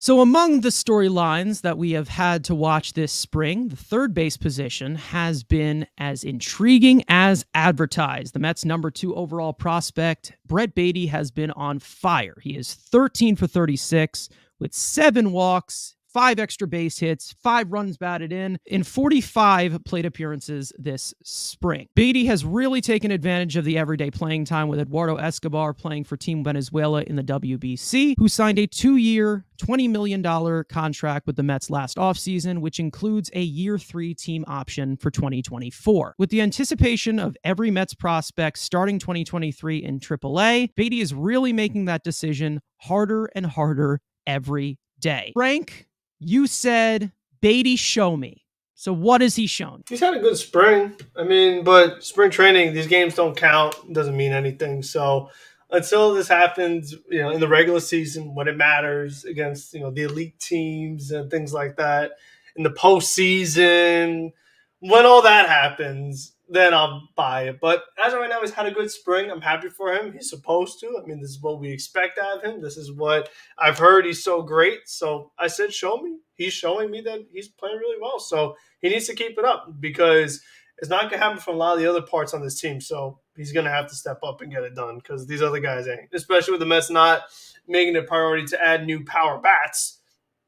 So among the storylines that we have had to watch this spring, the third base position has been as intriguing as advertised. The Mets' number 2 overall prospect, Brett Baty, has been on fire. He is 13 for 36 with 7 walks, 5 extra base hits, 5 runs batted in 45 plate appearances this spring. Baty has really taken advantage of the everyday playing time, with Eduardo Escobar playing for Team Venezuela in the WBC, who signed a 2-year, $20 million contract with the Mets last offseason, which includes a year 3 team option for 2024. With the anticipation of every Mets prospect starting 2023 in AAA, Baty is really making that decision harder and harder every day. Frank, you said, Baty, show me. So what has he shown? He's had a good spring. But spring training, these games don't count. It doesn't mean anything. So until this happens, in the regular season, when it matters against, the elite teams and things like that, in the postseason, when all that happens, then I'll buy it. But as of right now, he's had a good spring. I'm happy for him. He's supposed to. This is what we expect out of him. This is what I've heard. He's so great. So I said, show me. He's showing me that he's playing really well. So he needs to keep it up, because it's not going to happen from a lot of the other parts on this team. So he's going to have to step up and get it done, because these other guys ain't. Especially with the Mets not making it a priority to add new power bats,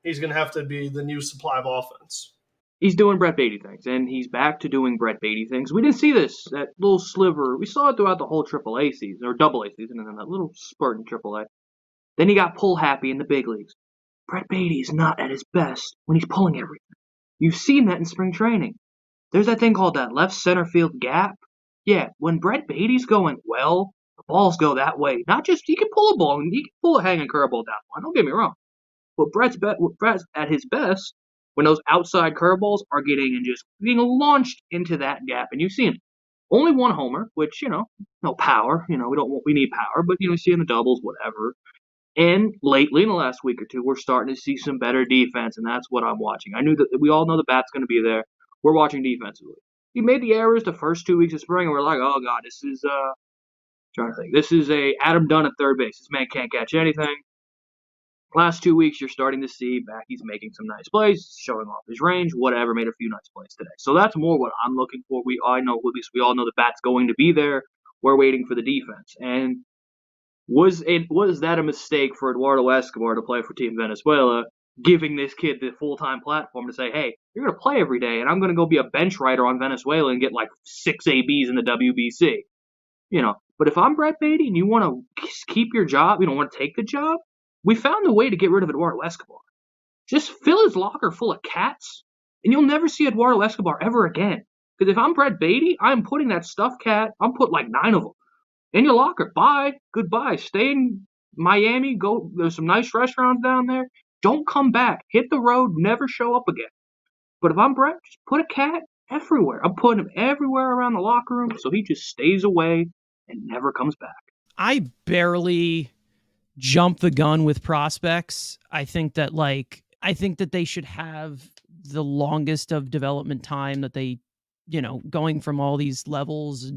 he's going to have to be the new supply of offense. He's doing Brett Baty things, and he's back to doing Brett Baty things. We didn't see that little sliver. We saw it throughout the whole AAA season, or AA season, and then that little spurt in AAA. Then he got pull happy in the big leagues. Brett Baty is not at his best when he's pulling everything. You've seen that in spring training. There's that thing called that left center field gap. Yeah, when Brett Baty's going well, the balls go that way. Not just, he can pull a ball, and he can pull a hanging curveball down one. Don't get me wrong. But Brett's at his best when those outside curveballs are getting launched into that gap. And you've seen it. Only one homer, which, no power. We need power, but, you see in the doubles, whatever. And lately, in the last week or two, we're starting to see some better defense, and that's what I'm watching. I knew that we all know the bat's going to be there. We're watching defensively. He made the errors the first 2 weeks of spring, and we're like, oh, God, this is, trying to think. This is a Adam Dunn at third base. This man can't catch anything. Last 2 weeks, you're starting to see He's making some nice plays, showing off his range, whatever, made a few nice plays today. So that's more what I'm looking for. We all know the bat's going to be there. We're waiting for the defense. And was that a mistake for Eduardo Escobar to play for Team Venezuela, giving this kid the full-time platform to say, hey, you're going to play every day, and I'm going to go be a bench writer on Venezuela and get like 6 ABs in the WBC? But if I'm Brett Baty and you want to keep your job, you don't want to take the job, we found a way to get rid of Eduardo Escobar. Just fill his locker full of cats, and you'll never see Eduardo Escobar ever again. Because if I'm Brett Baty, I'm putting that stuffed cat, I'm putting like 9 of them in your locker. Bye. Goodbye. Stay in Miami. Go. There's some nice restaurants down there. Don't come back. Hit the road. Never show up again. But if I'm Brett, just put a cat everywhere. I'm putting him everywhere around the locker room, so he just stays away and never comes back. I barely jump the gun with prospects. I think that they should have the longest of development time that they, going from all these levels,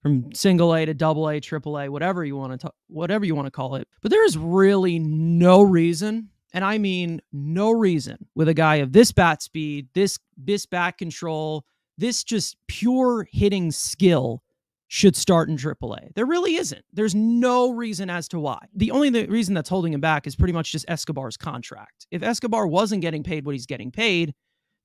from single A to double A, triple A, whatever you want to call it. But there is really no reason, and I mean no reason, with a guy of this bat speed, this bat control, this just pure hitting skill, should start in AAA. There really isn't. There's no reason as to why. The only reason that's holding him back is pretty much just Escobar's contract. If Escobar wasn't getting paid what he's getting paid,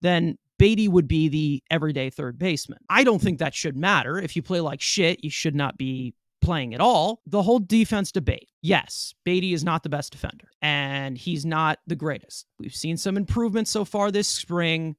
then Baty would be the everyday third baseman. I don't think that should matter. If you play like shit, you should not be playing at all. The whole defense debate. Yes, Baty is not the best defender, and he's not the greatest. We've seen some improvements so far this spring.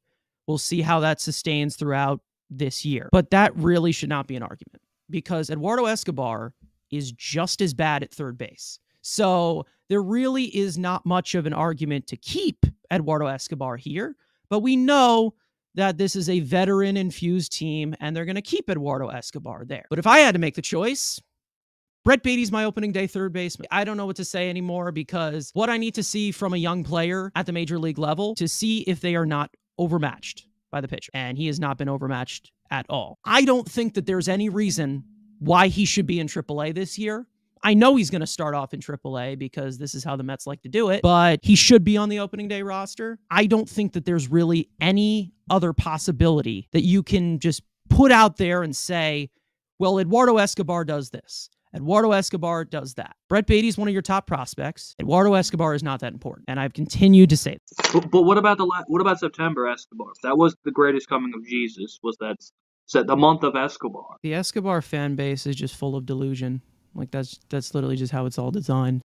We'll see how that sustains throughout this year. But that really should not be an argument, because Eduardo Escobar is just as bad at third base. So there really is not much of an argument to keep Eduardo Escobar here, but we know that this is a veteran-infused team, and they're going to keep Eduardo Escobar there. But if I had to make the choice, Brett Baty's my opening day third baseman. I don't know what to say anymore, because what I need to see from a young player at the major league level to see if they are not overmatched by the pitcher, and he has not been overmatched at all. I don't think that there's any reason why he should be in AAA this year, I know he's going to start off in AAA because this is how the Mets like to do it, but he should be on the opening day roster. I don't think that there's really any other possibility that you can just put out there and say, well, Eduardo Escobar does this. Eduardo Escobar does that. Brett Baty is one of your top prospects. Eduardo Escobar is not that important, and I've continued to say that. But what about September Escobar? That was the greatest coming of Jesus. Was that the month of Escobar? The Escobar fan base is just full of delusion. Like that's literally just how it's all designed.